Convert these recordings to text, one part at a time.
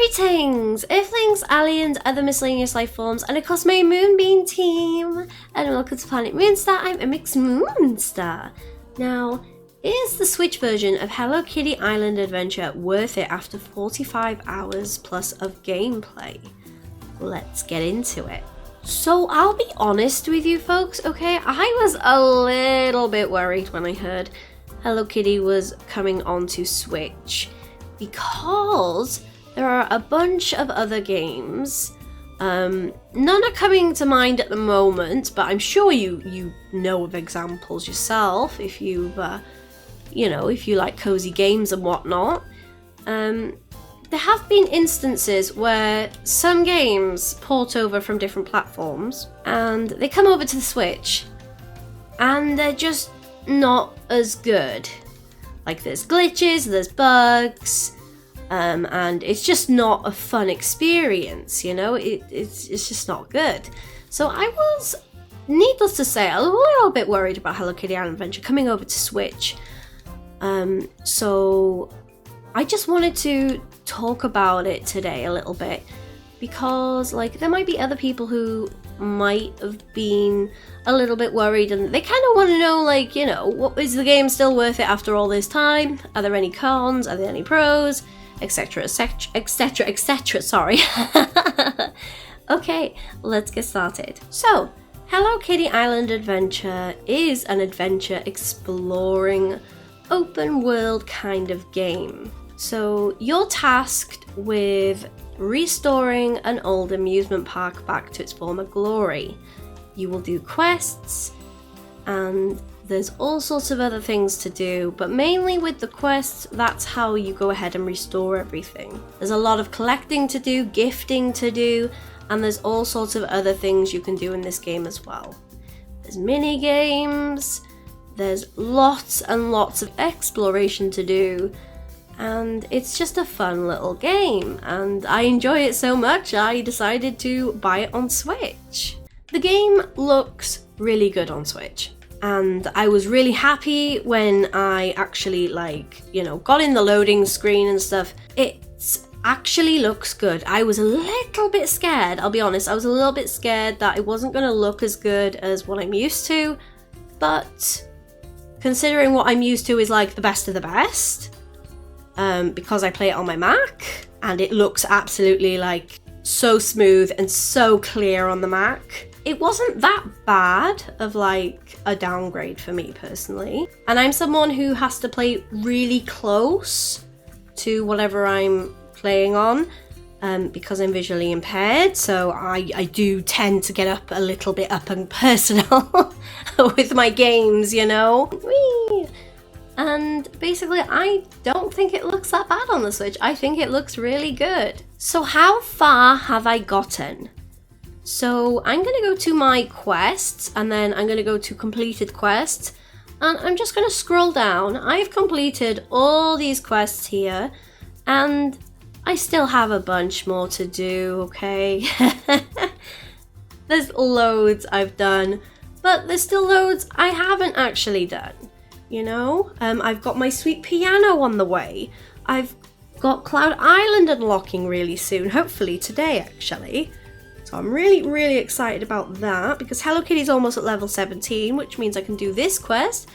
Greetings, Earthlings, aliens, other miscellaneous life forms, and of course my Moonbeam team, and welcome to Planet Moonstar. I'm a mixed Moonstar. Now, is the Switch version of Hello Kitty Island Adventure worth it after 45 hours plus of gameplay? Let's get into it. So I'll be honest with you folks, okay? I was a little bit worried when I heard Hello Kitty was coming onto Switch, because there are a bunch of other games. None are coming to mind at the moment, but I'm sure you know of examples yourself if you've, if you like cozy games and whatnot. There have been instances where some games port over from different platforms and they come over to the Switch and they're just not as good. Like there's glitches, there's bugs, and it's just not a fun experience, you know, it's just not good. So I was, needless to say, a little bit worried about Hello Kitty Island Adventure coming over to Switch. So I just wanted to talk about it today a little bit, because like there might be other people who might have been a little bit worried and they kind of want to know, like, you know, what is the game still worth it after all this time? Are there any cons? Are there any pros? Etc, etc, etc, etc, sorry. Okay, let's get started. So, Hello Kitty Island Adventure is an adventure exploring open world kind of game. So you're tasked with restoring an old amusement park back to its former glory. You will do quests, and there's all sorts of other things to do, but mainly with the quests, that's how you go ahead and restore everything. There's a lot of collecting to do, gifting to do, and there's all sorts of other things you can do in this game as well. There's mini games, there's lots and lots of exploration to do, and it's just a fun little game, and I enjoy it so much I decided to buy it on Switch. The game looks really good on Switch, and I was really happy when I actually got in the loading screen and stuff. It actually looks good. I was a little bit scared, I'll be honest, I was a little bit scared that it wasn't going to look as good as what I'm used to, but considering what I'm used to is like the best of the best, because I play it on my Mac and it looks absolutely like so smooth and so clear on the Mac, it wasn't that bad of like a downgrade for me personally. And I'm someone who has to play really close to whatever I'm playing on, because I'm visually impaired, so I do tend to get up a little bit up and personal with my games, you know. Whee! And basically I don't think it looks that bad on the Switch. I think it looks really good. So how far have I gotten? So I'm going to go to my quests, and then I'm going to go to completed quests, and I'm just going to scroll down. I've completed all these quests here, and I still have a bunch more to do, okay? There's loads I've done, but there's still loads I haven't actually done, you know? I've got my sweet piano on the way. I've got Cloud Island unlocking really soon, hopefully today actually. So I'm really, really excited about that, because Hello Kitty's almost at level 17, which means I can do this quest,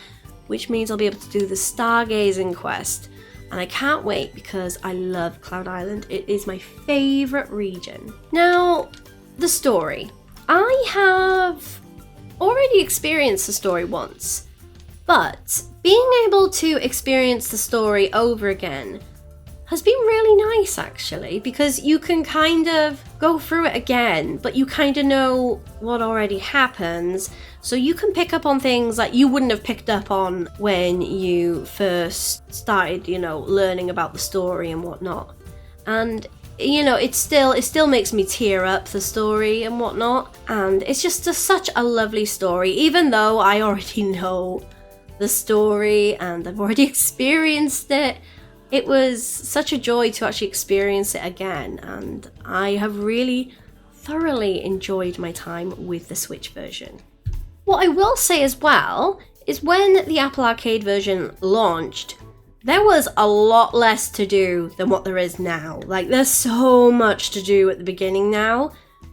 which means I'll be able to do the stargazing quest. And I can't wait because I love Cloud Island. It is my favourite region. Now, the story. I have already experienced the story once, but being able to experience the story over again has been really nice actually, because you can kind of go through it again, but you kind of know what already happens, so you can pick up on things that you wouldn't have picked up on when you first started, you know, learning about the story and whatnot. And you know, it still makes me tear up, the story and whatnot, and it's just such a lovely story, even though I already know the story and I've already experienced it. It was such a joy to actually experience it again, and I have really thoroughly enjoyed my time with the Switch version. What I will say as well is when the Apple Arcade version launched, there was a lot less to do than what there is now. Like, there's so much to do at the beginning now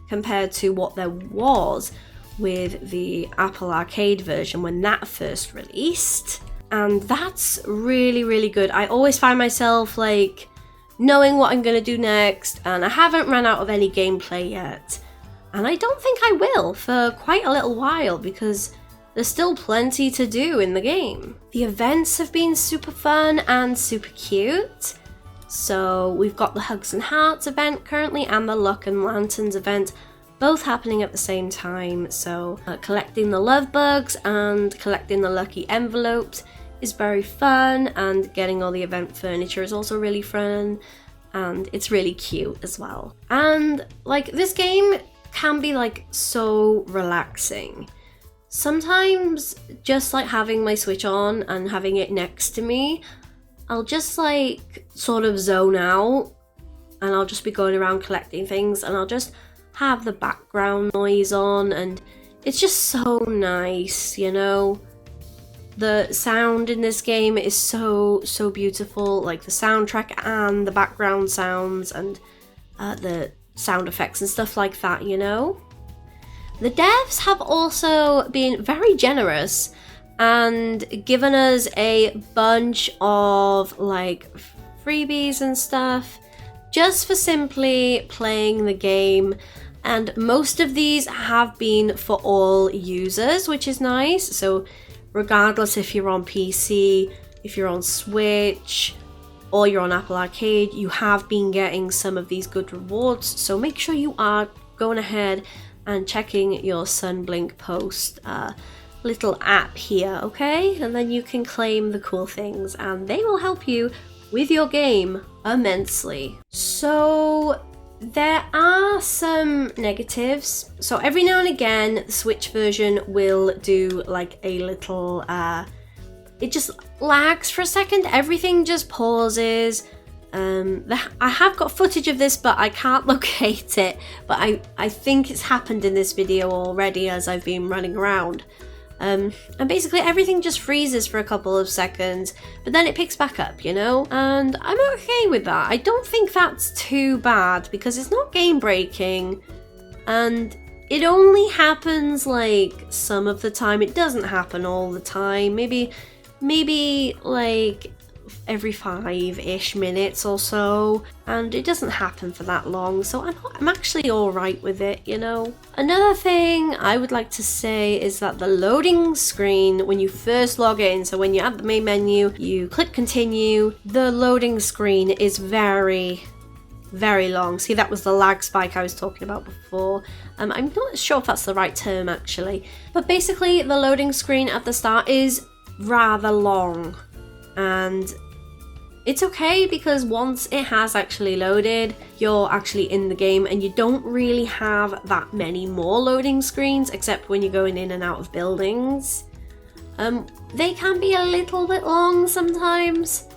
compared to what there was with the Apple Arcade version when that first released. And that's really, really good. I always find myself like knowing what I'm gonna do next, and I haven't run out of any gameplay yet. And I don't think I will for quite a little while because there's still plenty to do in the game. The events have been super fun and super cute. So we've got the Hugs and Hearts event currently and the Luck and Lanterns event, both happening at the same time. So collecting the love bugs and collecting the lucky envelopes is very fun, and getting all the event furniture is also really fun, and it's really cute as well. And like, this game can be like so relaxing. Sometimes just like having my Switch on and having it next to me, I'll just like sort of zone out, and I'll just be going around collecting things, and I'll just have the background noise on, and it's just so nice, you know? The sound in this game is so beautiful, like the soundtrack and the background sounds and the sound effects and stuff like that, you know? The devs have also been very generous and given us a bunch of like freebies and stuff just for simply playing the game, and most of these have been for all users, which is nice. So regardless if you're on PC, if you're on Switch, or you're on Apple Arcade, you have been getting some of these good rewards. So make sure you are going ahead and checking your Sunblink Post little app here, okay? And then you can claim the cool things, and they will help you with your game immensely. So there are some negatives. So every now and again, the Switch version will do like a little, it just lags for a second. Everything just pauses. I have got footage of this, but I can't locate it. But I think it's happened in this video already as I've been running around. And basically everything just freezes for a couple of seconds, but then it picks back up, you know? And I'm okay with that. I don't think that's too bad because it's not game breaking, and it only happens like some of the time. It doesn't happen all the time. Maybe like every 5-ish minutes or so, and it doesn't happen for that long, so I'm actually alright with it, you know. Another thing I would like to say is that the loading screen when you first log in, so when you're at the main menu, you click continue, the loading screen is very long. See, that was the lag spike I was talking about before. I'm not sure if that's the right term actually, but basically the loading screen at the start is rather long. And it's okay because once it has actually loaded, you're actually in the game and you don't really have that many more loading screens except when you're going in and out of buildings. They can be a little bit long sometimes,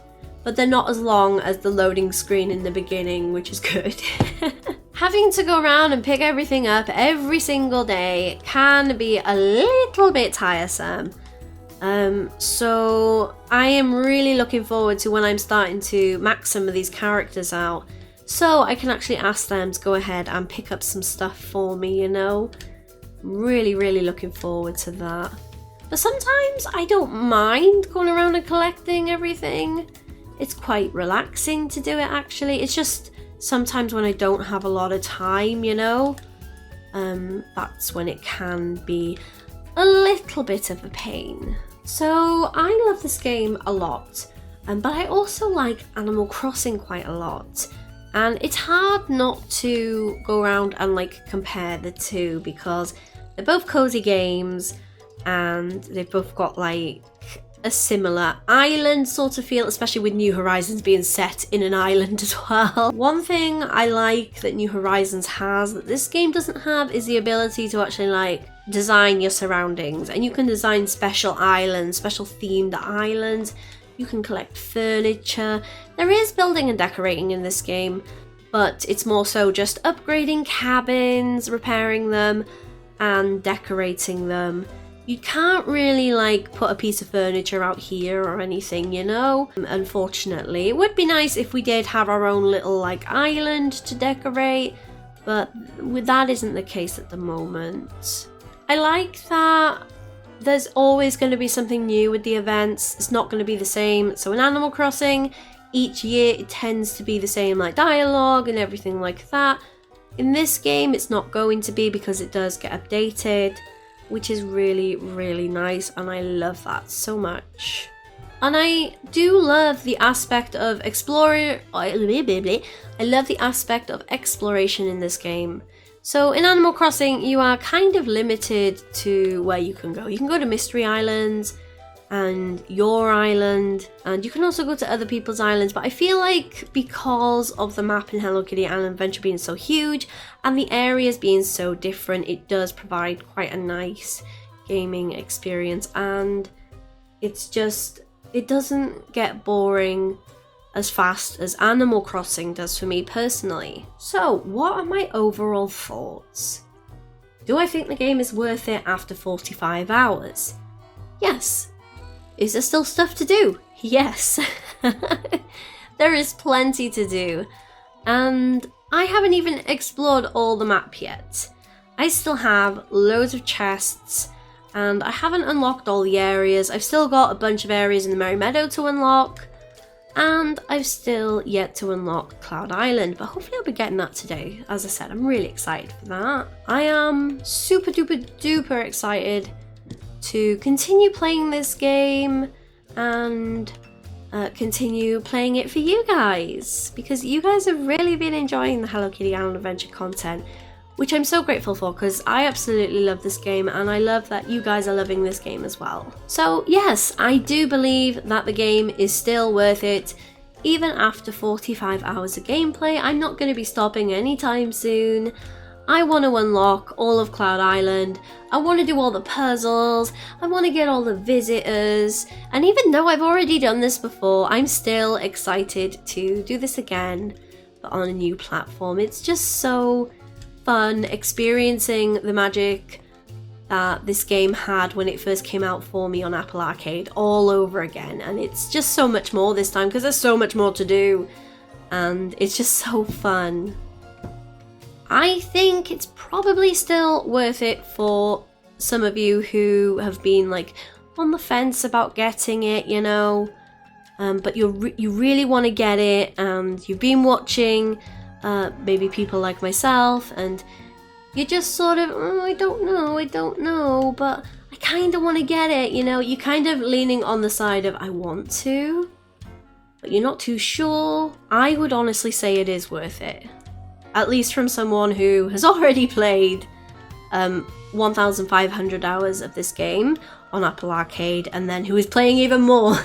but they're not as long as the loading screen in the beginning, which is good. Having to go around and pick everything up every single day can be a little bit tiresome. So I am really looking forward to when I'm starting to max some of these characters out, so I can actually ask them to go ahead and pick up some stuff for me, you know? Really looking forward to that. But sometimes I don't mind going around and collecting everything. It's quite relaxing to do it actually. It's just sometimes when I don't have a lot of time, you know? That's when it can be a little bit of a pain. So I love this game a lot, but I also like Animal Crossing quite a lot, and it's hard not to go around and like compare the two because they're both cozy games and they've both got like a similar island sort of feel, especially with New Horizons being set in an island as well. One thing I like that New Horizons has that this game doesn't have is the ability to actually like design your surroundings, and you can design special islands, special themed islands. You can collect furniture. There is building and decorating in this game, but it's more so just upgrading cabins, repairing them, and decorating them. you can't really like put a piece of furniture out here or anything, you know, unfortunately. It would be nice if we did have our own little like island to decorate, but that isn't the case at the moment. I like that there's always going to be something new with the events. It's not going to be the same. So in Animal Crossing, each year it tends to be the same like dialogue and everything like that. In this game, it's not going to be because it does get updated, which is really, really nice, and I love that so much. And I do love the aspect of I love the aspect of exploration in this game. So in Animal Crossing, you are kind of limited to where you can go. You can go to Mystery Islands and your island, and you can also go to other people's islands, but I feel like because of the map in Hello Kitty Island Adventure being so huge and the areas being so different, it does provide quite a nice gaming experience, and it's just, it doesn't get boring as fast as Animal Crossing does for me personally. So what are my overall thoughts? Do I think the game is worth it after 45 hours? Yes. Is there still stuff to do? Yes. There is plenty to do. And I haven't even explored all the map yet. I still have loads of chests, and I haven't unlocked all the areas. I've still got a bunch of areas in the Merry Meadow to unlock, and I've still yet to unlock Cloud Island, but hopefully I'll be getting that today. As I said, I'm really excited for that. I am super duper duper excited to continue playing this game and continue playing it for you guys, because you guys have really been enjoying the Hello Kitty Island Adventure content, which I'm so grateful for, because I absolutely love this game and I love that you guys are loving this game as well. So yes, I do believe that the game is still worth it even after 45 hours of gameplay. I'm not going to be stopping anytime soon. I want to unlock all of Cloud Island, I want to do all the puzzles, I want to get all the visitors, and even though I've already done this before, I'm still excited to do this again, but on a new platform. It's just so fun experiencing the magic that this game had when it first came out for me on Apple Arcade all over again, and it's just so much more this time because there's so much more to do, and it's just so fun. I think it's probably still worth it for some of you who have been like on the fence about getting it, you know, but you really want to get it, and you've been watching maybe people like myself, and you're just sort of, oh, I don't know, but I kind of want to get it, you know, you're kind of leaning on the side of I want to, but you're not too sure. I would honestly say it is worth it. At least from someone who has already played 1,500 hours of this game on Apple Arcade, and then who is playing even more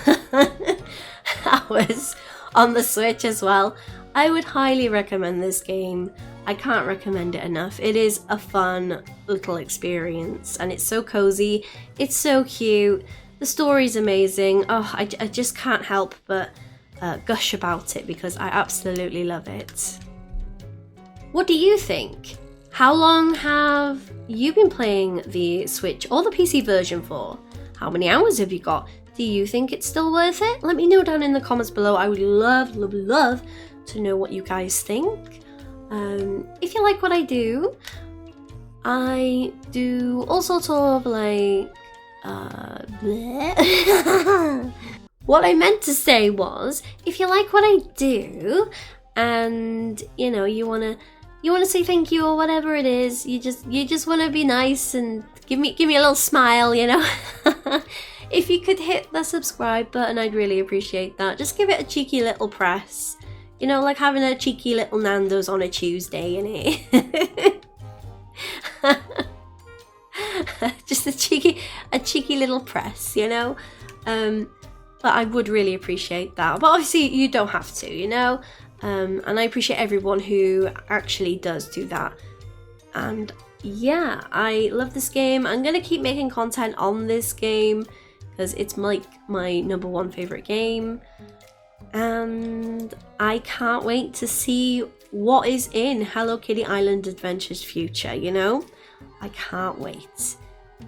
hours on the Switch as well. I would highly recommend this game. I can't recommend it enough. It is a fun little experience, and it's so cozy, it's so cute, the story's amazing. Oh, I just can't help but gush about it because I absolutely love it. What do you think? How long have you been playing the Switch or the PC version for? How many hours have you got? Do you think it's still worth it? Let me know down in the comments below. I would love to know what you guys think. If you like what I do all sorts of like what I meant to say was, if you like what I do and you know you wanna say thank you or whatever it is, you just want to be nice and give me a little smile, you know. If you could hit the subscribe button, I'd really appreciate that. Just give it a cheeky little press, you know, like having a cheeky little Nando's on a Tuesday, innit? Just a cheeky little press, you know. But I would really appreciate that. But obviously you don't have to, you know. And I appreciate everyone who actually does do that. And yeah, I love this game. I'm gonna keep making content on this game because it's like my #1 favorite game, and I can't wait to see what is in Hello Kitty Island Adventure's future, you know? I can't wait.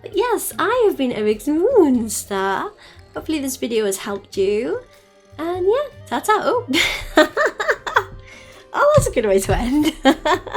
But yes, I have been Eric's Moonstar. Hopefully this video has helped you. And yeah, ta-ta. Oh. Oh, that's a good way to end.